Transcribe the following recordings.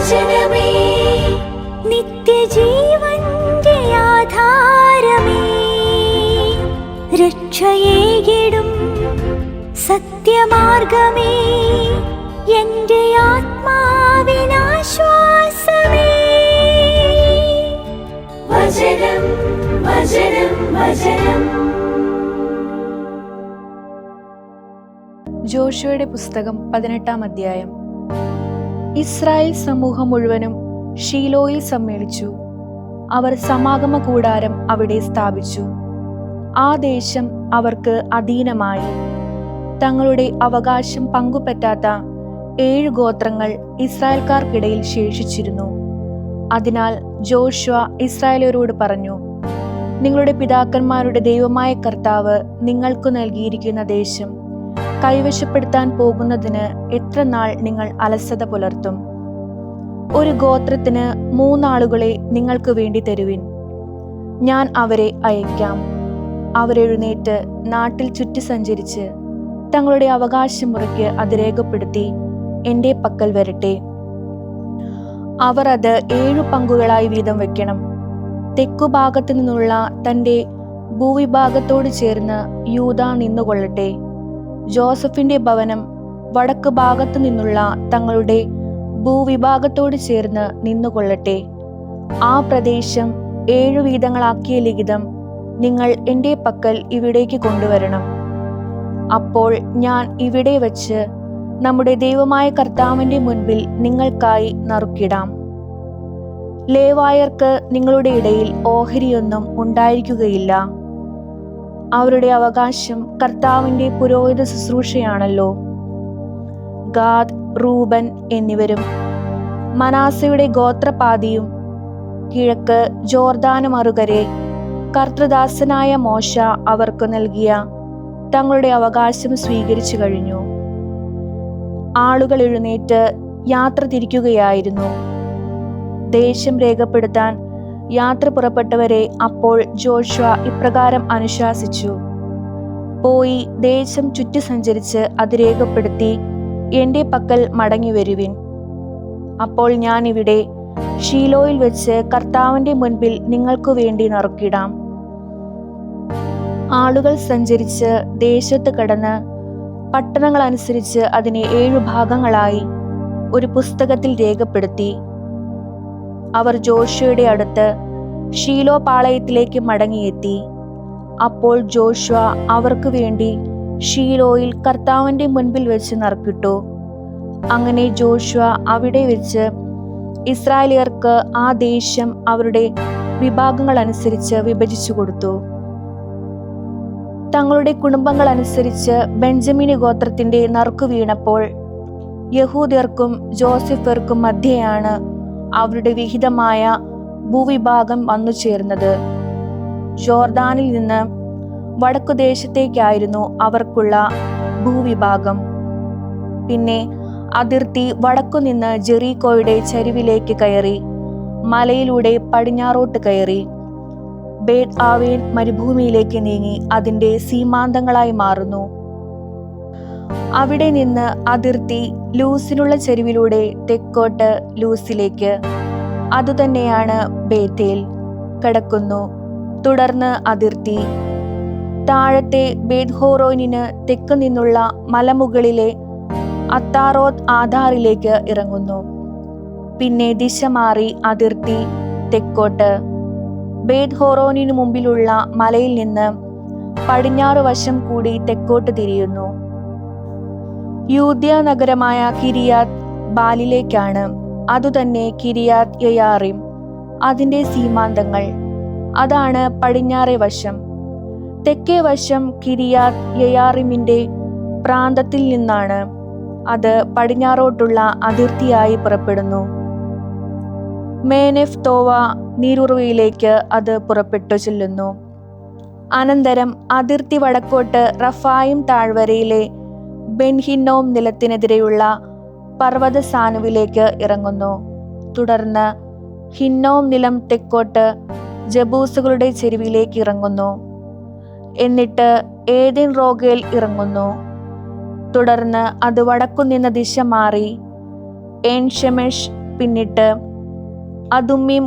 വചനമേ നിത്യജീവന്റെ ആധാരമേ, രക്ഷയേകിടും സത്യമാർഗമേ, എന്റെ ആത്മാവിനാശ്വാസമേ. വചനം വചനം വചനം. ജോഷുവയുടെ പുസ്തകം 18-ാം അധ്യായം. ഇസ്രായേൽ സമൂഹം മുഴുവനും ഷീലോയിൽ സമ്മേളിച്ചു. അവർ സമാഗമ കൂടാരം അവിടെ സ്ഥാപിച്ചു. ആ ദേശം അവർക്ക് അധീനമായി. തങ്ങളുടെ അവകാശം പങ്കുപറ്റാത്ത 7 ഗോത്രങ്ങൾ ഇസ്രായേൽക്കാർക്കിടയിൽ ശേഷിച്ചിരുന്നു. അതിനാൽ ജോഷുവ ഇസ്രായേലരോട് പറഞ്ഞു, നിങ്ങളുടെ പിതാക്കന്മാരുടെ ദൈവമായ കർത്താവ് നിങ്ങൾക്ക് നൽകിയിരിക്കുന്ന ദേശം കൈവശപ്പെടുത്താൻ പോകുന്നതിന് എത്ര നാൾ നിങ്ങൾ അലസത പുലർത്തും? ഒരു ഗോത്രത്തിന് 3 ആളുകളെ നിങ്ങൾക്ക് വേണ്ടി തരുവിൻ. ഞാൻ അവരെ അയക്കാം. അവരെഴുന്നേറ്റ് നാട്ടിൽ ചുറ്റി സഞ്ചരിച്ച് തങ്ങളുടെ അവകാശമുറയ്ക്ക് അത് രേഖപ്പെടുത്തി എൻ്റെ പക്കൽ വരട്ടെ. അവർ അത് 7 പങ്കുകളായി വീതം വയ്ക്കണം. തെക്കുഭാഗത്തു നിന്നുള്ള തൻ്റെ ഭൂവിഭാഗത്തോട് ചേർന്ന് യൂദാ നിന്നുകൊള്ളട്ടെ. ജോസഫിന്റെ ഭവനം വടക്ക് ഭാഗത്തു നിന്നുള്ള തങ്ങളുടെ ഭൂവിഭാഗത്തോട് ചേർന്ന് നിന്നുകൊള്ളട്ടെ. ആ പ്രദേശം 7 വീതങ്ങളാക്കിയ ലിഖിതം നിങ്ങൾ എൻ്റെ പക്കൽ ഇവിടേക്ക് കൊണ്ടുവരണം. അപ്പോൾ ഞാൻ ഇവിടെ വച്ച് നമ്മുടെ ദൈവമായ കർത്താവിൻ്റെ മുൻപിൽ നിങ്ങൾക്കായി നറുക്കിടാം. ലേവായർക്ക് നിങ്ങളുടെ ഇടയിൽ ഓഹരിയൊന്നും ഉണ്ടായിരിക്കുകയില്ല. അവരുടെ അവകാശം കർത്താവിൻ്റെ പുരോഹിത ശുശ്രൂഷയാണല്ലോ. ഗാദ്, റൂബൻ എന്നിവരും മനാസയുടെ ഗോത്രപാതിയും കിഴക്ക് ജോർദാന് മറുകരെ കർത്തൃദാസനായ മോശ അവർക്ക് നൽകിയ തങ്ങളുടെ അവകാശം സ്വീകരിച്ചു കഴിഞ്ഞു. ആളുകൾ എഴുന്നേറ്റ് യാത്ര തിരിക്കുകയായിരുന്നു. ദേശം രേഖപ്പെടുത്താൻ യാത്ര പുറപ്പെട്ടവരെ അപ്പോൾ ജോഷുവ ഇപ്രകാരം അനുശാസിച്ചു: പോയി ദേശം ചുറ്റി സഞ്ചരിച്ച് അത് രേഖപ്പെടുത്തി എൻ്റെ പക്കൽ മടങ്ങി വരുവിൻ. അപ്പോൾ ഞാൻ ഇവിടെ ഷീലോയിൽ വെച്ച് കർത്താവിൻ്റെ മുൻപിൽ നിങ്ങൾക്കു വേണ്ടി നറുക്കിടാം. ആളുകൾ സഞ്ചരിച്ച് ദേശത്ത് കടന്ന് പട്ടണങ്ങൾ അനുസരിച്ച് അതിനെ 7 ഭാഗങ്ങളായി ഒരു പുസ്തകത്തിൽ രേഖപ്പെടുത്തി. അവർ ജോഷുവയുടെ അടുത്ത് ഷീലോ പാളയത്തിലേക്ക് മടങ്ങിയെത്തി. അപ്പോൾ ജോഷുവ അവർക്ക് വേണ്ടി ഷീലോയിൽ കർത്താവിൻ്റെ മുൻപിൽ വെച്ച് നറുക്കിട്ടു. അങ്ങനെ ജോഷുവ അവിടെ വെച്ച് ഇസ്രായേലിയർക്ക് ആ ദേശം അവരുടെ വിഭാഗങ്ങൾ അനുസരിച്ച് വിഭജിച്ചു കൊടുത്തു. തങ്ങളുടെ കുടുംബങ്ങൾ അനുസരിച്ച് ബെഞ്ചമിന് ഗോത്രത്തിന്റെ നറുക്കു വീണപ്പോൾ യഹൂദർക്കും ജോസഫർക്കും മധ്യയാണ് അവരുടെ വിഹിതമായ ഭൂവിഭാഗം വന്നു ചേർന്നത്. ജോർദാനിൽ നിന്ന് വടക്കുദേശത്തേക്കായിരുന്നു അവർക്കുള്ള ഭൂവിഭാഗം. പിന്നെ അതിർത്തി വടക്കുനിന്ന് ജെറീക്കോയുടെ ചരിവിലേക്ക് കയറി മലയിലൂടെ പടിഞ്ഞാറോട്ട് കയറി ബേത് ആവേൻ മരുഭൂമിയിലേക്ക് നീങ്ങി അതിൻ്റെ സീമാന്തങ്ങളായി മാറുന്നു. അവിടെ നിന്ന് അതിർത്തി ലൂസിനുള്ള ചെരുവിലൂടെ തെക്കോട്ട് ലൂസിലേക്ക്, അതുതന്നെയാണ് ബേത്തേൽ, കടക്കുന്നു. തുടർന്ന് അതിർത്തി താഴത്തെ ബേത് ഹോറോനിന് തെക്ക് നിന്നുള്ള മലമുകളിലെ അത്താറോത്ത് ആധാറിലേക്ക് ഇറങ്ങുന്നു. പിന്നെ ദിശ മാറി അതിർത്തി തെക്കോട്ട് ബേത് ഹോറോനിനു മുമ്പിലുള്ള മലയിൽ നിന്ന് പടിഞ്ഞാറ് വശം കൂടി തെക്കോട്ട് തിരിയുന്നു. യൂദ്യ നഗരമായ കിരിയാത് ബാലിലേക്കാണ്. അതുതന്നെ കിരിയാത് യയാറിം, അതിൻ്റെ സീമാന്തങ്ങൾ. അതാണ് പടിഞ്ഞാറേ വശം. തെക്കേ വശം കിരിയാത് യയാറിമിൻ്റെ പ്രാന്തത്തിൽ നിന്നാണ്. അത് പടിഞ്ഞാറോട്ടുള്ള അതിർത്തിയായി പുറപ്പെടുന്നു. മേനെഫ് തോവ നീരുറവയിലേക്ക് അത് പുറപ്പെട്ടു ചെല്ലുന്നു. അനന്തരം അതിർത്തി വടക്കോട്ട് റഫായിം താഴ്വരയിലെ ബെൻഹിന്നോം നിലത്തിനെതിരെയുള്ള പർവ്വത സാനുവിലേക്ക് ഇറങ്ങുന്നു. തുടർന്ന് ഹിന്നോം നിലം തെക്കോട്ട് ജബൂസുകളുടെ ചെരുവിലേക്ക് ഇറങ്ങുന്നു. എന്നിട്ട് ഏദെൻ റോഗേൽ ഇറങ്ങുന്നു. തുടർന്ന് അത് വടക്കുനിന്ന് ദിശ മാറി ഏൻ ഷെമെഷ്, പിന്നിട്ട് അതുമ്മീം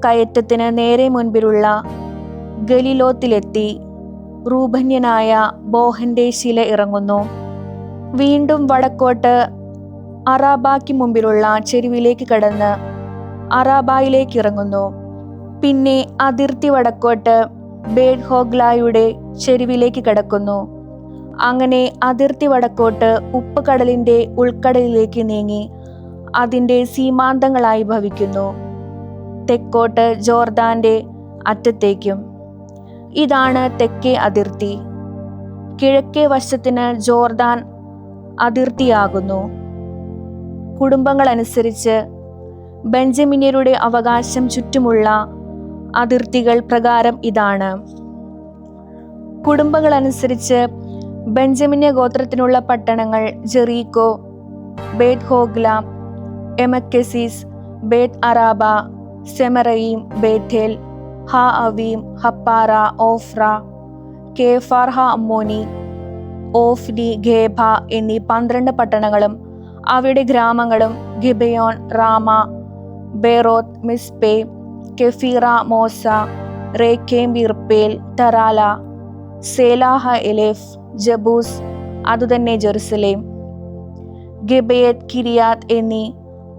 കയറ്റത്തിന് നേരെ മുൻപിലുള്ള ഗലിലോത്തിലെത്തി റൂബന്യനായ ബോഹന്റെ ശില ഇറങ്ങുന്നു. വീണ്ടും വടക്കോട്ട് അറാബായ്ക്ക് മുമ്പിലുള്ള ചെരുവിലേക്ക് കടന്ന് അറാബായിലേക്ക് ഇറങ്ങുന്നു. പിന്നെ അതിർത്തി വടക്കോട്ട് ബേഡ് ഹോഗ്ലായുടെ ചെരുവിലേക്ക് കടക്കുന്നു. അങ്ങനെ അതിർത്തി വടക്കോട്ട് ഉപ്പ് കടലിന്റെ ഉൾക്കടലിലേക്ക് നീങ്ങി അതിന്റെ സീമാന്തങ്ങളായി ഭവിക്കുന്നു, തെക്കോട്ട് ജോർദാന്റെ അറ്റത്തേക്കും. ഇതാണ് തെക്കേ അതിർത്തി. കിഴക്കേ വശത്തിന് ജോർദാൻ അതിർത്തിയാകുന്നു. കുടുംബങ്ങൾ അനുസരിച്ച് ബെഞ്ചമിന്യരുടെ അവകാശം ചുറ്റുമുള്ള അതിർത്തികൾ പ്രകാരം ഇതാണ്. കുടുംബങ്ങൾ അനുസരിച്ച് ബെഞ്ചമിന്യ ഗോത്രത്തിനുള്ള പട്ടണങ്ങൾ ജെറീക്കോ, ബേത് ഹോഗ്ല, എമക്കെസിസ്, ബേത് അറാബ, സെമറയീം, ബേഥേൽ, ഹാ അവീം, ഹപ്പാറ, ഓഫ്ര, കേഫാർ ഹാ അമ്മോനി, ഓഫ്നി, ഗേബ എന്നീ 12 പട്ടണങ്ങളും അവയുടെ ഗ്രാമങ്ങളും ഗിബയോൻ, റാമ, ബേറോത്ത്, മിസ്പെ, കെഫീറ, മോസ, റേക്കേം, ഇർപ്പേൽ, തറാല, സേലാഹ, എലേഫ്, ജബൂസ് അതുതന്നെ ജെറുസലേം, ഗിബെയത്, കിരിയാത്ത് എന്നീ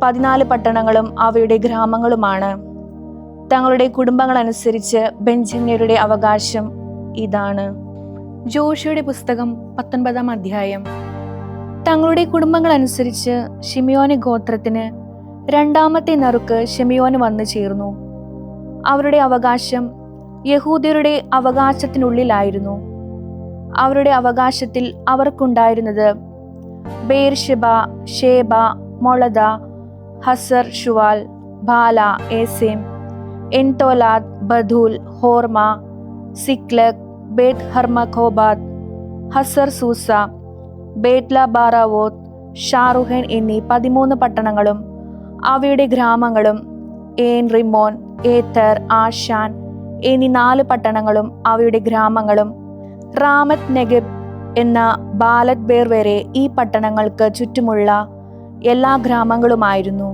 14 പട്ടണങ്ങളും അവയുടെ ഗ്രാമങ്ങളുമാണ്. തങ്ങളുടെ കുടുംബങ്ങൾ അനുസരിച്ച് ബെഞ്ചമിന്യരുടെ അവകാശം ഇതാണ്. ജോഷുവയുടെ പുസ്തകം 19-ാം അധ്യായം. തങ്ങളുടെ കുടുംബങ്ങൾ അനുസരിച്ച് ശിമിയോന് ഗോത്രത്തിന് 2-ാമത്തെ നറുക്ക് ശിമിയോന് വന്നു ചേർന്നു. അവരുടെ അവകാശം യഹൂദ്യരുടെ അവകാശത്തിനുള്ളിലായിരുന്നു. അവരുടെ അവകാശത്തിൽ അവർക്കുണ്ടായിരുന്നത് ബേർഷെബ, ഷേബ, മൊളദ, ഹസർ ഷുവാൽ, ബാല, ഏസേം, എൻതോലാദ്, ബധൂൽ, ഹോർമ, സിക്ലഗ്, ബേത് ഹർമഖോബാദ്, ഹസർ സൂസ, ബേത്ല ബാറാവോത്ത്, ഷാറുഹൻ എന്നീ 13 പട്ടണങ്ങളും അവയുടെ ഗ്രാമങ്ങളും, ഏൻ റിമോൻ, ഏത്തർ, ആഷാൻ എന്നീ 4 പട്ടണങ്ങളും അവയുടെ ഗ്രാമങ്ങളും, റാമത്ത് നെഗബ് എന്ന ബാലത് ബേർ വരെ ഈ പട്ടണങ്ങൾക്ക് ചുറ്റുമുള്ള എല്ലാ ഗ്രാമങ്ങളുമായിരുന്നു.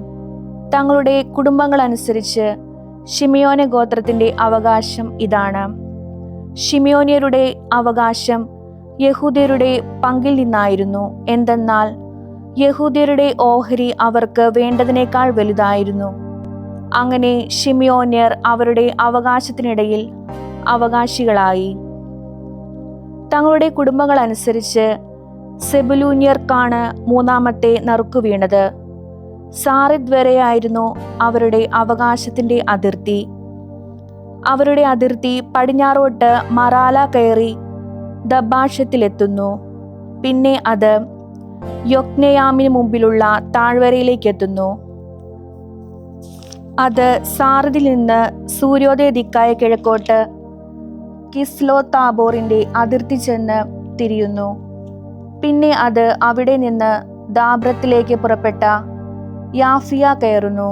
തങ്ങളുടെ കുടുംബങ്ങൾ അനുസരിച്ച് ശിമിയോന് ഗോത്രത്തിന്റെ അവകാശം ഇതാണ്. ശിമിയോന്യരുടെ അവകാശം യഹൂദ്യരുടെ പങ്കിൽ നിന്നായിരുന്നു. എന്തെന്നാൽ യഹൂദ്യരുടെ ഓഹരി അവർക്ക് വേണ്ടതിനേക്കാൾ വലുതായിരുന്നു. അങ്ങനെ ശിമിയോന്യർ അവരുടെ അവകാശത്തിനിടയിൽ അവകാശികളായി. തങ്ങളുടെ കുടുംബങ്ങൾ അനുസരിച്ച് സെബുലൂന്യർക്കാണ് 3-ാമത്തെ നറുക്കു വീണത്. സാറിദ് വരെയായിരുന്നു അവരുടെ അവകാശത്തിന്റെ അതിർത്തി. അവരുടെ അതിർത്തി പടിഞ്ഞാറോട്ട് മറാല കയറി ദബാഷത്തിലെത്തുന്നു. പിന്നെ അത് യൊക്നെയാമിന് മുമ്പിലുള്ള താഴ്വരയിലേക്ക് എത്തുന്നു. അത് സാറിദിൽ നിന്ന് സൂര്യോദയ ദിക്കായ കിഴക്കോട്ട് കിസ്ലോ താബോറിന്റെ അതിർത്തി ചെന്ന് തിരിയുന്നു. പിന്നെ അത് അവിടെ നിന്ന് ദാബ്രത്തിലേക്ക് പുറപ്പെട്ട യാഫിയ കയറുന്നു.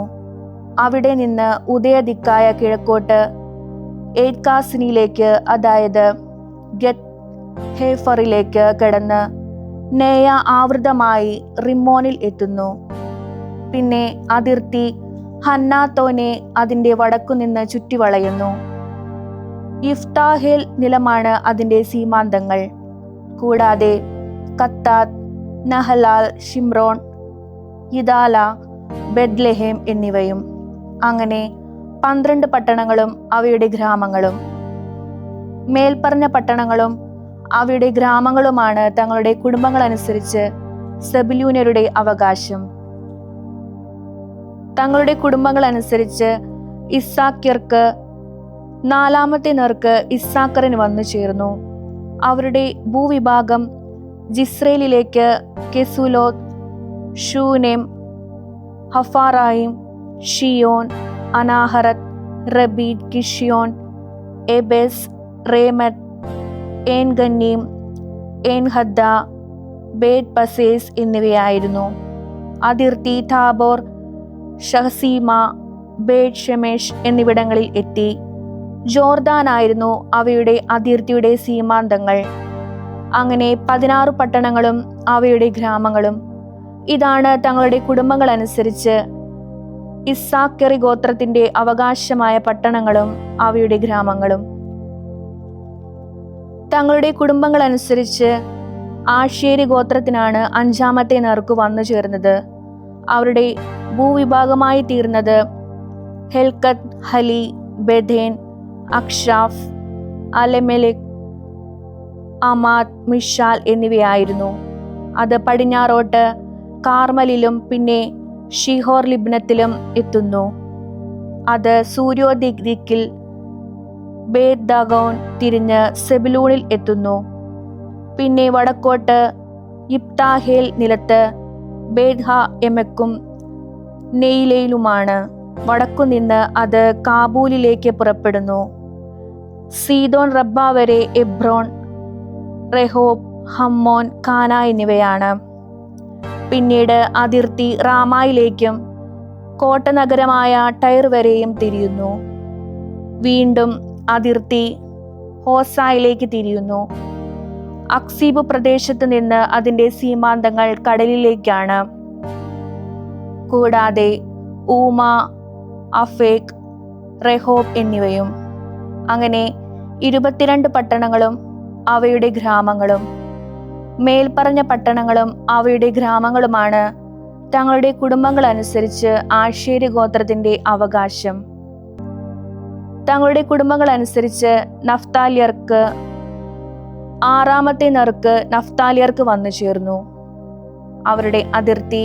അവിടെ നിന്ന് ഉദയദിക്കായ കിഴക്കോട്ട് ഏത്കാസിനിലേക്ക്, അതായത് ഗത്ത് ഹേഫറിലേക്ക് കടന്ന് നേയ ആവൃതമായി റിമ്മോനിൽ എത്തുന്നു. പിന്നെ അതിർത്തി ഹന്നാത്തോനെ അതിന്റെ വടക്കുനിന്ന് ചുറ്റിവളയുന്നു. ഇഫ്താഹേൽ നിലമാണ് അതിന്റെ സീമാന്തങ്ങൾ. കൂടാതെ കത്താത്ത്, നഹലാൽ, ഷിംറോൺ, യിദാല, ബെത്ലഹേം എന്നിവയും. അങ്ങനെ 12 പട്ടണങ്ങളും അവയുടെ ഗ്രാമങ്ങളും. മേൽപ്പറഞ്ഞ പട്ടണങ്ങളും അവയുടെ ഗ്രാമങ്ങളുമാണ് തങ്ങളുടെ കുടുംബങ്ങൾ അനുസരിച്ച് സെബുലൂന്യരുടെ അവകാശം. തങ്ങളുടെ കുടുംബങ്ങൾ അനുസരിച്ച് ഇസ്സാക്യർക്ക് 4-ാമത്തെ നറുക്ക് ഇസ്സാക്കറിന് വന്നു ചേർന്നു. അവരുടെ ഭൂവിഭാഗം ജിസ്രേലിലേക്ക് കെസുലോത്ത്, ഷൂനെം, ഹഫാറായിം, ഷിയോൻ, അനാഹറത്ത്, റബീദ്, കിഷ്യോൻ, എബെസ്, റേമത്ത്, ഏൻ ഗന്നീം, ഏൻ ഹദ്ദ, ബേത് പസേസ് എന്നിവയായിരുന്നു. അതിർത്തി താബോർ, ഷഹസീമ, ബേത് ഷെമേഷ് എന്നിവിടങ്ങളിൽ എത്തി. ജോർദാനായിരുന്നു അവയുടെ അതിർത്തിയുടെ സീമാന്തങ്ങൾ. അങ്ങനെ 16 പട്ടണങ്ങളും അവയുടെ ഗ്രാമങ്ങളും. ഇതാണ് തങ്ങളുടെ കുടുംബങ്ങൾ അനുസരിച്ച് ഇസ്സാക്കറി ഗോത്രത്തിന്റെ അവകാശമായ പട്ടണങ്ങളും അവയുടെ ഗ്രാമങ്ങളും. തങ്ങളുടെ കുടുംബങ്ങൾ അനുസരിച്ച് ആശേരി ഗോത്രത്തിനാണ് 5-ാമത്തെ നേർക്ക് വന്നു ചേർന്നത്. അവരുടെ ഭൂവിഭാഗമായി തീർന്നത് ഹെൽക്കത്ത്, ഹലി, ബെഥേൻ, അക്ഷാഫ്, അലമെലെക്, അമാദ്, മിഷാൽ എന്നിവയായിരുന്നു. അത് പടിഞ്ഞാറോട്ട് കാർമലിലും പിന്നെ ഷിഹോർ ലിബ്നത്തിലും എത്തുന്നു. അത് സൂര്യോദിക്കിൽ ബേത് ദാഗോൻ തിരിഞ്ഞ് സെബുലൂണിൽ എത്തുന്നു. പിന്നെ വടക്കോട്ട് യിപ്താഹേൽ നിലത്ത് ബേത് ഹ എമെക്കും നെയിലയിലുമാണ്. വടക്കുനിന്ന് അത് കാബൂലിലേക്ക് പുറപ്പെടുന്നു. സീദോൻ റബ്ബ വരെ എബ്രോൺ, റെഹോബ്, ഹമ്മോൻ, കാന എന്നിവയാണ്. പിന്നീട് അതിർത്തി റാമായിലേക്കും കോട്ടനഗരമായ ടൈർ വരെയും തിരിയുന്നു. വീണ്ടും അതിർത്തി ഹോസായിലേക്ക് തിരിയുന്നു. അക്സീബ് പ്രദേശത്ത് നിന്ന് അതിന്റെ സീമാന്തങ്ങൾ കടലിലേക്കാണ്. കൂടാതെ ഊമ, അഫേക്, റെഹോബ് എന്നിവയും. അങ്ങനെ 22 പട്ടണങ്ങളും അവയുടെ ഗ്രാമങ്ങളും. മേൽപ്പറഞ്ഞ പട്ടണങ്ങളും അവയുടെ ഗ്രാമങ്ങളുമാണ് തങ്ങളുടെ കുടുംബങ്ങൾ അനുസരിച്ച് ആശേരി ഗോത്രത്തിന്റെ അവകാശം. തങ്ങളുടെ കുടുംബങ്ങൾ അനുസരിച്ച് നഫ്താലിയർക്ക് 6-ാമത്തെ നേർക്ക് നഫ്താലിയർക്ക് വന്നു ചേർന്നു. അവരുടെ അതിർത്തി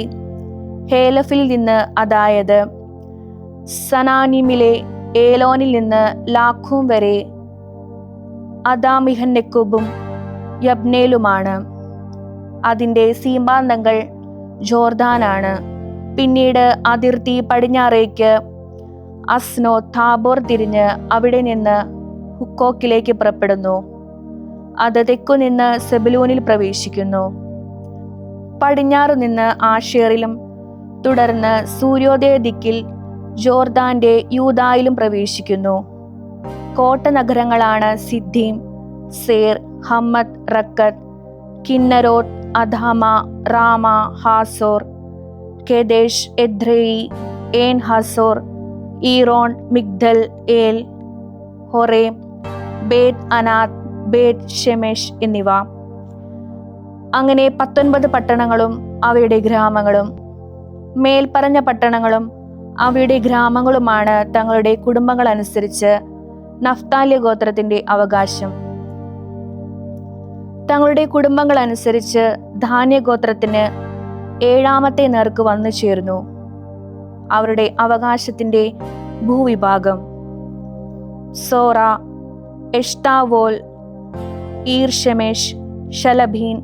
ഹേലഫിൽ നിന്ന്, അതായത് സനാനിമിലെ ഏലോനിൽ നിന്ന് ലാഖൂം വരെ അദാമിഹന്നെക്കുബും യബ്നേലുമാണ്. അതിന്റെ സീമാന്തങ്ങൾ ജോർദാനാണ്. പിന്നീട് അതിർത്തി പടിഞ്ഞാറേക്ക് അസ്നോ താബോർ തിരിഞ്ഞ് അവിടെ നിന്ന് ഹുക്കോക്കിലേക്ക് പുറപ്പെടുന്നു. അത് തെക്കുനിന്ന് സെബുലൂനിൽ പ്രവേശിക്കുന്നു. പടിഞ്ഞാറു നിന്ന് ആഷേറിലും തുടർന്ന് സൂര്യോദയ ദിക്കിൽ ജോർദാന്റെ യൂദായിലും പ്രവേശിക്കുന്നു. കോട്ടനഗരങ്ങളാണ് സിദ്ദീം, സേർ, ഹമ്മത്ത്, റക്കത്ത്, കിന്നരോത്ത്, അധാമ, റാമ, ഹാസോർ, കെദേശ്, എദ്രയി, ഏൻ ഹാസോർ, ഈറോൺ, മിഗ്ദൽ, ഏൽ, ഹൊറേം, ബേത് അനാത്ത്, ബേത് ഷെമെഷ് എന്നിവ. അങ്ങനെ 19 പട്ടണങ്ങളും അവയുടെ ഗ്രാമങ്ങളും. മേൽപ്പറഞ്ഞ പട്ടണങ്ങളും അവയുടെ ഗ്രാമങ്ങളുമാണ് തങ്ങളുടെ കുടുംബങ്ങൾ അനുസരിച്ച് നഫ്താലി ഗോത്രത്തിന്റെ അവകാശം. തങ്ങളുടെ കുടുംബങ്ങൾ അനുസരിച്ച് ധാന്യഗോത്രത്തിന് 7-ാമത്തെ നേർക്ക് വന്നു ചേർന്നു. അവരുടെ അവകാശത്തിന്റെ ഭൂവിഭാഗം സോറ, എഷ്താവോൽ, ഈർഷെമേഷ്, ഷലഭീൻ,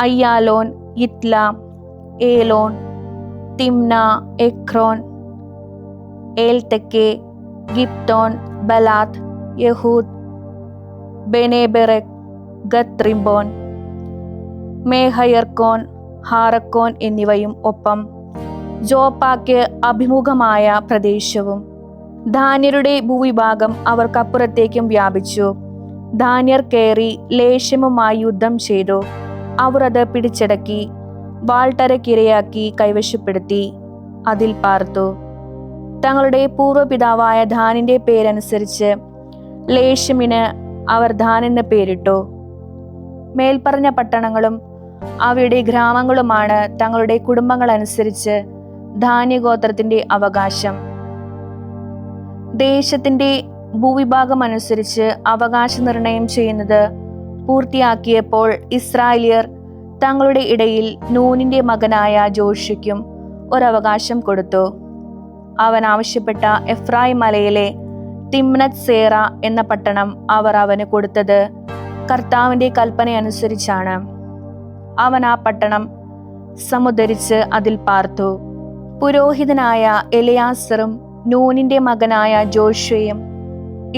അയ്യാലോൻ, യിത്ല, ഏലോൻ, തിംന, എക്രോൻ, ഏൽതെക്കെ, ഗിബ്തോൻ, ബലാത്ത്, യഹൂദ്, ബെനേബെറെക്, ഗത്ത് റിംബോൻ, മേഹയർക്കോൻ, ഹാറക്കോൻ എന്നിവയും ഒപ്പം ജോപ്പാക്ക് അഭിമുഖമായ പ്രദേശവും. ധാന്യരുടെ ഭൂവിഭാഗം അവർക്കപ്പുറത്തേക്കും വ്യാപിച്ചു. ധാന്യർ കയറി ലേശമുമായി യുദ്ധം ചെയ്തു. അവർ അത് പിടിച്ചടക്കി വാൾട്ടരക്കിരയാക്കി കൈവശപ്പെടുത്തി അതിൽ പാർത്തു. തങ്ങളുടെ പൂർവ്വപിതാവായ ധാനിന്റെ പേരനുസരിച്ച് ലേശമിന് അവർ ധാൻ എന്ന് പേരിട്ടു. മേൽപ്പറഞ്ഞ പട്ടണങ്ങളും അവയുടെ ഗ്രാമങ്ങളുമാണ് തങ്ങളുടെ കുടുംബങ്ങൾ അനുസരിച്ച് ധാന്യഗോത്രത്തിന്റെ അവകാശം. ദേശത്തിന്റെ ഭൂവിഭാഗം അനുസരിച്ച് അവകാശ നിർണയം ചെയ്യുന്നത് പൂർത്തിയാക്കിയപ്പോൾ ഇസ്രായേലിയർ തങ്ങളുടെ ഇടയിൽ നൂനിന്റെ മകനായ ജോഷയ്ക്കും ഒരവകാശം കൊടുത്തു. അവൻ ആവശ്യപ്പെട്ട എഫ്രായിം മലയിലെ തിമ്നത്ത് സേറ എന്ന പട്ടണം അവർ അവന് കൊടുത്തത് കർത്താവിന്റെ കൽപ്പനയനുസരിച്ചാണ്. അവൻ ആ പട്ടണം സമുദ്ധരിച്ച് അതിൽ പാർത്തു. പുരോഹിതനായ എലയാസറും നൂനിന്റെ മകനായ ജോഷയും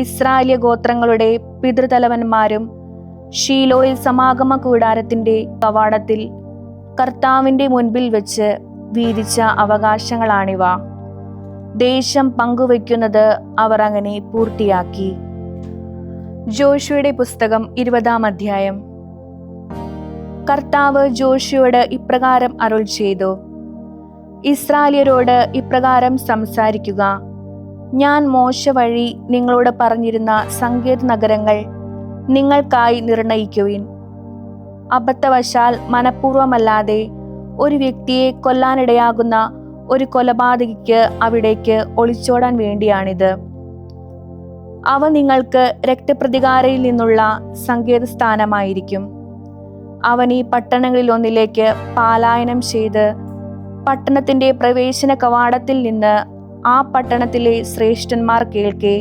ഇസ്രായേലിയ ഗോത്രങ്ങളുടെ പിതൃതലവന്മാരും ഷീലോയിൽ സമാഗമ കൂടാരത്തിന്റെ കവാടത്തിൽ കർത്താവിന്റെ മുൻപിൽ വെച്ച് വീതിച്ച അവകാശങ്ങളാണിവ. ദേശം പങ്കുവയ്ക്കുന്നത് അവർ അങ്ങനെ പൂർത്തിയാക്കി. ജോഷുവയുടെ പുസ്തകം 20-ാം അധ്യായം. കർത്താവ് ജോഷുവോട് ഇപ്രകാരം അരുൾ ചെയ്തു: ഇസ്രായേല്യരോട് ഇപ്രകാരം സംസാരിക്കുക: ഞാൻ മോശ വഴി നിങ്ങളോട് പറഞ്ഞിരുന്ന സങ്കേത നഗരങ്ങൾ നിങ്ങൾക്കായി നിർണയിക്കുവിൻ. അബദ്ധവശാൽ മനഃപൂർവ്വമല്ലാതെ ഒരു വ്യക്തിയെ കൊല്ലാനിടയാകുന്ന ഒരു കൊലപാതകിക്ക് അവിടേക്ക് ഒളിച്ചോടാൻ വേണ്ടിയാണിത്. അവ നിങ്ങൾക്ക് രക്തപ്രതികാരയിൽ നിന്നുള്ള സങ്കേതസ്ഥാനമായിരിക്കും. അവൻ ഈ പട്ടണങ്ങളിലൊന്നിലേക്ക് പലായനം ചെയ്ത് പട്ടണത്തിന്റെ പ്രവേശന കവാടത്തിൽ നിന്ന് ആ പട്ടണത്തിലെ ശ്രേഷ്ഠന്മാർ കേൾക്കെ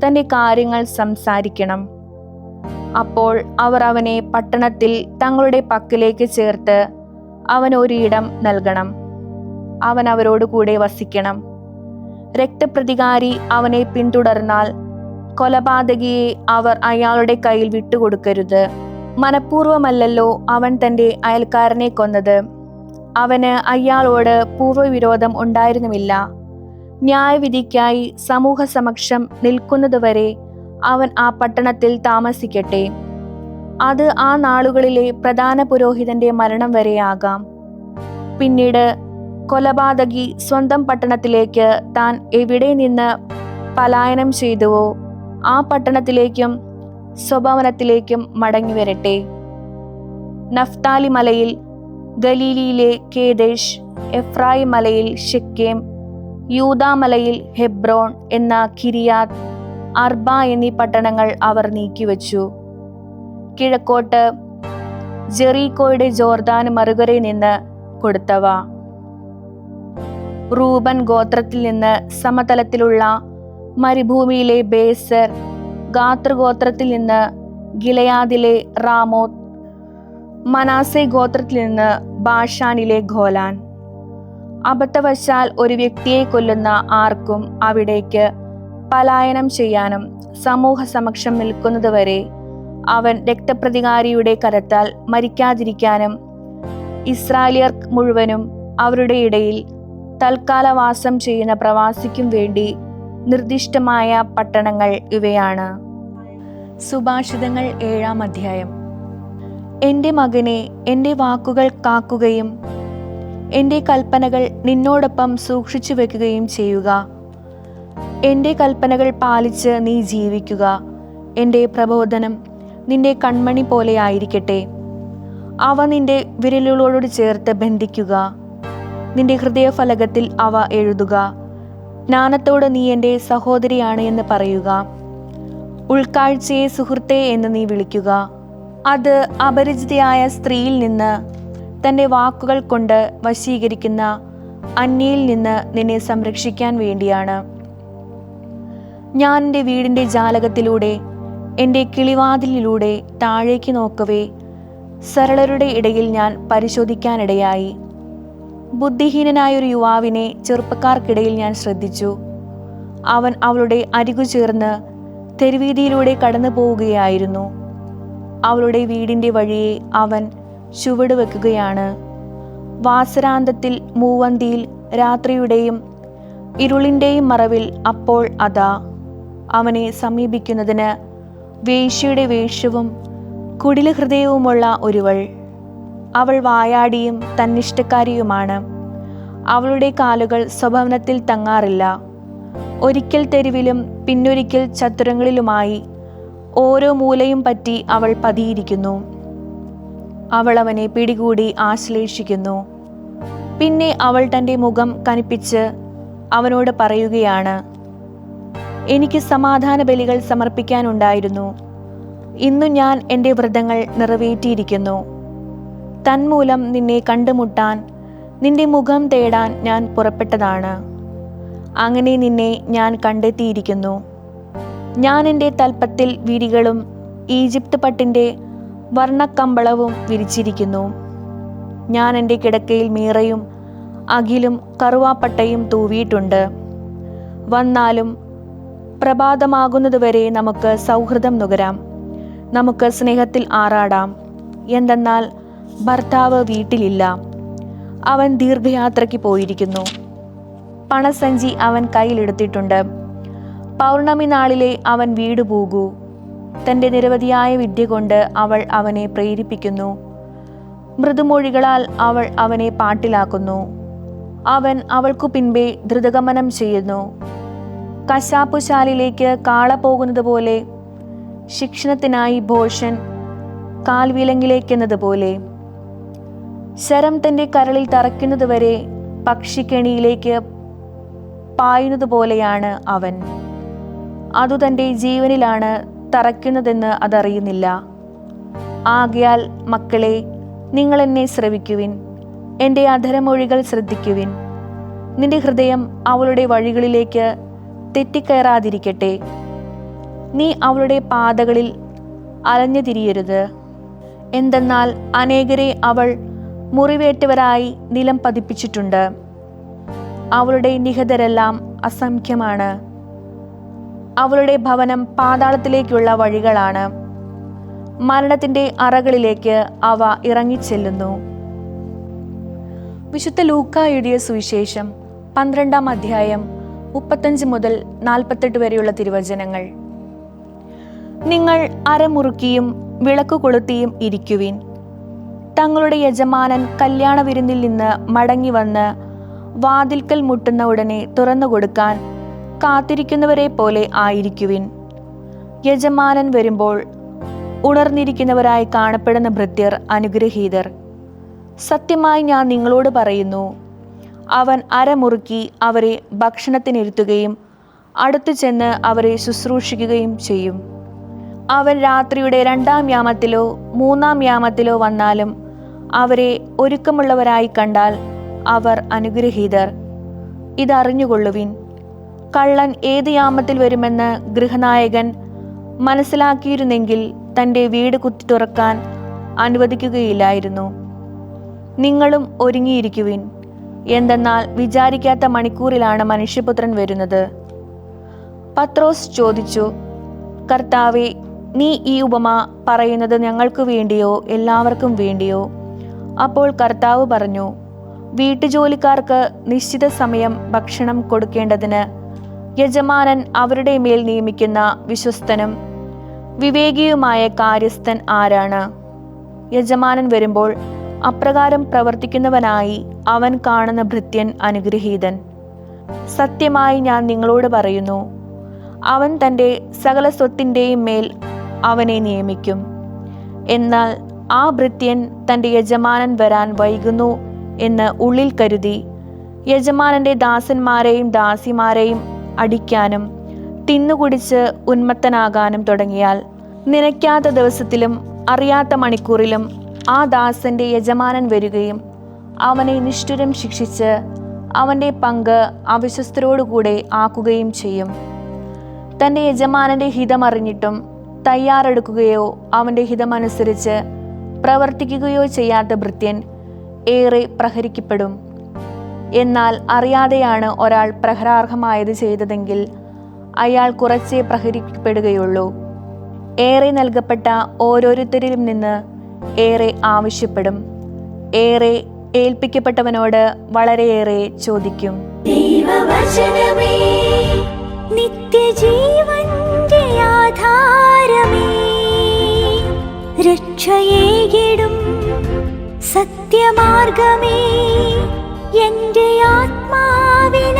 തന്റെ കാര്യങ്ങൾ സംസാരിക്കണം. അപ്പോൾ അവർ അവനെ പട്ടണത്തിൽ തങ്ങളുടെ പക്കലേക്ക് ചേർത്ത് അവന് ഒരു ഇടം നൽകണം. അവൻ അവരോട് കൂടെ വസിക്കണം. രക്തപ്രതികാരി അവനെ പിന്തുടർന്നാൽ കൊലപാതകിയെ അവർ അയാളുടെ കയ്യിൽ വിട്ടുകൊടുക്കരുത്. മനഃപൂർവ്വമല്ലല്ലോ അവൻ തന്റെ അയൽക്കാരനെ കൊന്നത്. അവന് അയാളോട് പൂർവ്വവിരോധം ഉണ്ടായിരുന്നുമില്ല. ന്യായവിധിക്കായി സമൂഹസമക്ഷം നിൽക്കുന്നതുവരെ അവൻ ആ പട്ടണത്തിൽ താമസിക്കട്ടെ. അത് ആ നാളുകളിലെ പ്രധാന പുരോഹിതന്റെ മരണം വരെയാകാം. പിന്നീട് കൊലപാതകി സ്വന്തം പട്ടണത്തിലേക്ക് താൻ എവിടെ നിന്ന് പലായനം ചെയ്തുവോ ആ പട്ടണത്തിലേക്കും സ്വഭവനത്തിലേക്കും മടങ്ങി വരട്ടെ. നഫ്താലി മലയിൽ ഗലീലിയിലെ കേദേശ്, എഫ്രായിം മലയിൽ ശെക്കേം, യൂദാ മലയിൽ ഹെബ്രോൺ എന്ന കിരിയാത്ത് അർബ എന്നീ പട്ടണങ്ങൾ അവർ നീക്കിവെച്ചു. കിഴക്കോട്ട് ജെറീക്കോയുടെ ജോർദാന് മറുകരയിൽ നിന്ന് കൊടുത്തവ. റൂബൻ ഗോത്രത്തിൽ നിന്ന് സമതലത്തിലുള്ള മരുഭൂമിയിലെ ബേസർ, ഗാദ് ഗോത്രത്തിൽ നിന്ന് ഗിലെയാദിലെ റാമോത്ത്, മനാസെ ഗോത്രത്തിൽ നിന്ന് ബാഷാനിലെ ഗോലാൻ. അബദ്ധവശാൽ ഒരു വ്യക്തിയെ കൊല്ലുന്ന ആർക്കും അവിടേക്ക് പലായനം ചെയ്യാനും സമൂഹ സമക്ഷം നിൽക്കുന്നതുവരെ അവൻ രക്തപ്രതികാരിയുടെ കരത്താൽ മരിക്കാതിരിക്കാനും ഇസ്രായേല്യർ മുഴുവനും അവരുടെ ഇടയിൽ തൽക്കാലവാസം ചെയ്യുന്ന പ്രവാസിക്കും വേണ്ടി നിർദ്ദിഷ്ടമായ പട്ടണങ്ങൾ ഇവയാണ്. സുഭാഷിതങ്ങൾ 7-ാം അധ്യായം. എൻ്റെ മകനെ, എൻ്റെ വാക്കുകൾ കാക്കുകയും എൻ്റെ കൽപ്പനകൾ നിന്നോടൊപ്പം സൂക്ഷിച്ചു വെക്കുകയും ചെയ്യുക. എൻ്റെ കൽപ്പനകൾ പാലിച്ച് നീ ജീവിക്കുക. എൻ്റെ പ്രബോധനം നിന്റെ കൺമണി പോലെ ആയിരിക്കട്ടെ. അവ നിന്റെ വിരലുകളോട് ചേർത്ത് ബന്ധിക്കുക. നിന്റെ ഹൃദയഫലകത്തിൽ അവ എഴുതുക. ജ്ഞാനത്തോട് നീ എൻ്റെ സഹോദരിയാണ് എന്ന് പറയുക. ഉൾക്കാഴ്ചയെ സുഹൃത്തേ എന്ന് നീ വിളിക്കുക. അത് അപരിചിതയായ സ്ത്രീയിൽ നിന്ന്, തൻ്റെ വാക്കുകൾ കൊണ്ട് വശീകരിക്കുന്ന അന്യയിൽ നിന്ന് നിന്നെ സംരക്ഷിക്കാൻ വേണ്ടിയാണ്. ഞാൻ എൻ്റെ വീടിൻ്റെ ജാലകത്തിലൂടെ, എൻ്റെ കിളിവാതിലിലൂടെ താഴേക്ക് നോക്കവേ സരളരുടെ ഇടയിൽ ഞാൻ പരിശോധിക്കാനിടയായി. ബുദ്ധിഹീനനായൊരു യുവാവിനെ ചെറുപ്പക്കാർക്കിടയിൽ ഞാൻ ശ്രദ്ധിച്ചു. അവൻ അവളുടെ അരികു ചേർന്ന് തെരുവീതിയിലൂടെ കടന്നു പോവുകയായിരുന്നു. അവളുടെ വീടിൻ്റെ വഴിയെ അവൻ ചുവട് വെക്കുകയാണ്. വാസരാന്തത്തിൽ മൂവന്തിയിൽ രാത്രിയുടെയും ഇരുളിൻ്റെയും മറവിൽ അപ്പോൾ അതാ അവനെ സമീപിക്കുന്നതിന് വേശ്യയുടെ വേഷവും കുടില ഹൃദയവുമുള്ള ഒരുവൾ. അവൾ വായാടിയും തന്നിഷ്ടക്കാരിയുമാണ്. അവളുടെ കാലുകൾ സ്വഭവനത്തിൽ തങ്ങാറില്ല. ഒരിക്കൽ തെരുവിലും പിന്നൊരിക്കൽ ചത്തുരങ്ങളിലുമായി ഓരോ മൂലയും പറ്റി അവൾ പതിയിരിക്കുന്നു. അവൾ അവനെ പിടികൂടി ആശ്ലേഷിക്കുന്നു. പിന്നെ അവൾ തൻ്റെ മുഖം കനിപ്പിച്ച് അവനോട് പറയുകയാണ്: എനിക്ക് സമാധാന ബലികൾ സമർപ്പിക്കാനുണ്ടായിരുന്നു. ഇന്നു ഞാൻ എൻ്റെ വ്രതങ്ങൾ നിറവേറ്റിയിരിക്കുന്നു. തന്മൂലം നിന്നെ കണ്ടുമുട്ടാൻ, നിന്റെ മുഖം തേടാൻ ഞാൻ പുറപ്പെട്ടതാണ്. അങ്ങനെ നിന്നെ ഞാൻ കണ്ടെത്തിയിരിക്കുന്നു. ഞാൻ എൻ്റെ തൽപ്പത്തിൽ വിരികളും ഈജിപ്ത് പട്ടിൻ്റെ വർണ്ണക്കമ്പളവും വിരിച്ചിരിക്കുന്നു. ഞാൻ എൻ്റെ കിടക്കയിൽ മീറയും അകിലും കറുവാപ്പട്ടയും തൂവിയിട്ടുണ്ട്. വന്നാലും പ്രഭാതമാകുന്നതുവരെ നമുക്ക് സൗഹൃദം നുകരാം, നമുക്ക് സ്നേഹത്തിൽ ആറാടാം. എന്തെന്നാൽ ഭർത്താവ് വീട്ടിലില്ല, അവൻ ദീർഘയാത്രയ്ക്ക് പോയിരിക്കുന്നു. പണസഞ്ചി അവൻ കയ്യിലെടുത്തിട്ടുണ്ട്. പൗർണമി നാളിലെ അവൻ വീട് പോകൂ. തൻ്റെ നിരവധിയായ വിദ്യ കൊണ്ട് അവൾ അവനെ പ്രേരിപ്പിക്കുന്നു. മൃദുമൊഴികളാൽ അവൾ അവനെ പാട്ടിലാക്കുന്നു. അവൻ അവൾക്കു പിൻപേ ദ്രുതഗമനം ചെയ്യുന്നു. കശാപ്പുശാലയിലേക്ക് കാള പോകുന്നത് പോലെ, ശിക്ഷണത്തിനായി ഭോഷൻ കാൽവിലങ്ങിലേക്കെന്നതുപോലെ, ശരം തൻ്റെ കരളിൽ തറയ്ക്കുന്നതുവരെ പക്ഷിക്കെണിയിലേക്ക് പായുന്നത് പോലെയാണ് അവൻ. അതു തൻ്റെ ജീവനിലാണ് തറയ്ക്കുന്നതെന്ന് അതറിയുന്നില്ല. ആകയാൽ മക്കളെ, നിങ്ങൾ എന്നെ ശ്രവിക്കുവിൻ, എൻ്റെ അധരമൊഴികൾ ശ്രദ്ധിക്കുവിൻ. നിന്റെ ഹൃദയം അവളുടെ വഴികളിലേക്ക് തെറ്റിക്കയറാതിരിക്കട്ടെ. നീ അവളുടെ പാതകളിൽ അലഞ്ഞു തിരിയരുത്. എന്തെന്നാൽ അനേകരെ അവൾ മുറിവേറ്റവരായി നിലം പതിപ്പിച്ചിട്ടുണ്ട്. അവളുടെ നിഹതരെല്ലാം അസംഖ്യമാണ്. അവളുടെ ഭവനം പാതാളത്തിലേക്കുള്ള വഴികളാണ്. മരണത്തിൻ്റെ അറകളിലേക്ക് അവ ഇറങ്ങിച്ചെല്ലുന്നു. വിശുദ്ധ ലൂക്കാ എഴുതിയ സുവിശേഷം 12-ാം അധ്യായം 35 മുതൽ 48 വരെയുള്ള തിരുവചനങ്ങൾ. നിങ്ങൾ അരമുറുക്കിയും വിളക്കു കൊളുത്തിയും ഇരിക്കുവിൻ. തങ്ങളുടെ യജമാനൻ കല്യാണ വിരുന്നിൽ നിന്ന് മടങ്ങി വന്ന് വാതിൽക്കൽ മുട്ടുന്ന ഉടനെ തുറന്നു കൊടുക്കാൻ കാത്തിരിക്കുന്നവരെ പോലെ ആയിരിക്കുവിൻ. യജമാനൻ വരുമ്പോൾ ഉണർന്നിരിക്കുന്നവരായി കാണപ്പെടുന്ന ഭൃത്യർ അനുഗ്രഹീതർ. സത്യമായി ഞാൻ നിങ്ങളോട് പറയുന്നു, അവൻ അരമുറുക്കി അവരെ ഭക്ഷണത്തിനിരുത്തുകയും അടുത്തു ചെന്ന് അവരെ ശുശ്രൂഷിക്കുകയും ചെയ്യും. അവൻ രാത്രിയുടെ 2-ാം യാമത്തിലോ 3-ാം യാമത്തിലോ വന്നാലും അവരെ ഒരുക്കമുള്ളവരായി കണ്ടാൽ അവർ അനുഗ്രഹീതർ. ഇതറിഞ്ഞുകൊള്ളുവിൻ, കള്ളൻ ഏത് യാമത്തിൽ വരുമെന്ന് ഗൃഹനായകൻ മനസ്സിലാക്കിയിരുന്നെങ്കിൽ തൻ്റെ വീട് കുത്തി തുറക്കാൻ അനുവദിക്കുകയില്ലായിരുന്നു. നിങ്ങളും ഒരുങ്ങിയിരിക്കുവിൻ, എന്തെന്നാൽ വിചാരിക്കാത്ത മണിക്കൂറിലാണ് മനുഷ്യപുത്രൻ വരുന്നത്. പത്രോസ് ചോദിച്ചു, കർത്താവേ, നീ ഈ ഉപമ പറയുന്നത് ഞങ്ങൾക്ക് വേണ്ടിയോ എല്ലാവർക്കും വേണ്ടിയോ? അപ്പോൾ കർത്താവ് പറഞ്ഞു, വീട്ടുജോലിക്കാർക്ക് നിശ്ചിത സമയം ഭക്ഷണം കൊടുക്കേണ്ടതിന് യജമാനൻ അവരുടെ മേൽ നിയമിക്കുന്ന വിശ്വസ്തനും വിവേകിയുമായ കാര്യസ്ഥൻ ആരാണ്? യജമാനൻ വരുമ്പോൾ അപ്രകാരം പ്രവർത്തിക്കുന്നവനായി അവൻ കാണുന്ന ഭൃത്യൻ അനുഗ്രഹീതൻ. സത്യമായി ഞാൻ നിങ്ങളോട് പറയുന്നു, അവൻ തൻ്റെ സകല സ്വത്തിൻ്റെയും മേൽ അവനെ നിയമിക്കും. എന്നാൽ ആ ഭൃത്യൻ തൻ്റെ യജമാനൻ വരാൻ വൈകുന്നു എന്ന് ഉള്ളിൽ കരുതി യജമാനൻ്റെ ദാസന്മാരെയും ദാസിമാരെയും അടിക്കാനും തിന്നുകുടിച്ച് ഉന്മത്തനാകാനും തുടങ്ങിയാൽ, നനയ്ക്കാത്ത ദിവസത്തിലും അറിയാത്ത മണിക്കൂറിലും ആ ദാസന്റെ യജമാനൻ വരികയും അവനെ നിഷ്ഠുരം ശിക്ഷിച്ച് അവൻ്റെ പങ്ക് അവിശ്വസ്തരോടുകൂടെ ആക്കുകയും ചെയ്യും. തൻ്റെ യജമാനൻ്റെ ഹിതമറിഞ്ഞിട്ടും തയ്യാറെടുക്കുകയോ അവൻ്റെ ഹിതമനുസരിച്ച് പ്രവർത്തിക്കുകയോ ചെയ്യാത്ത ഭൃത്യൻ ഏറെ പ്രഹരിക്കപ്പെടും. എന്നാൽ അറിയാതെയാണ് ഒരാൾ പ്രഹരാർഹമായത് ചെയ്തതെങ്കിൽ അയാൾ കുറച്ചേ പ്രഹരിക്കപ്പെടുകയുള്ളൂ. ഏറെ നൽകപ്പെട്ട ഓരോരുത്തരിലും നിന്ന് ഏറെ ആവശ്യപ്പെടും. ഏറെ ഏൽപ്പിക്കപ്പെട്ടവനോട് വളരെയേറെ ചോദിക്കും. ദൈവവചനമേ, നിത്യജീവന്റെ ആധാരമേ, രക്ഷയേകിടും സത്യമാർഗമേ, എന്റെ ആത്മാവിനാശ്വാസം.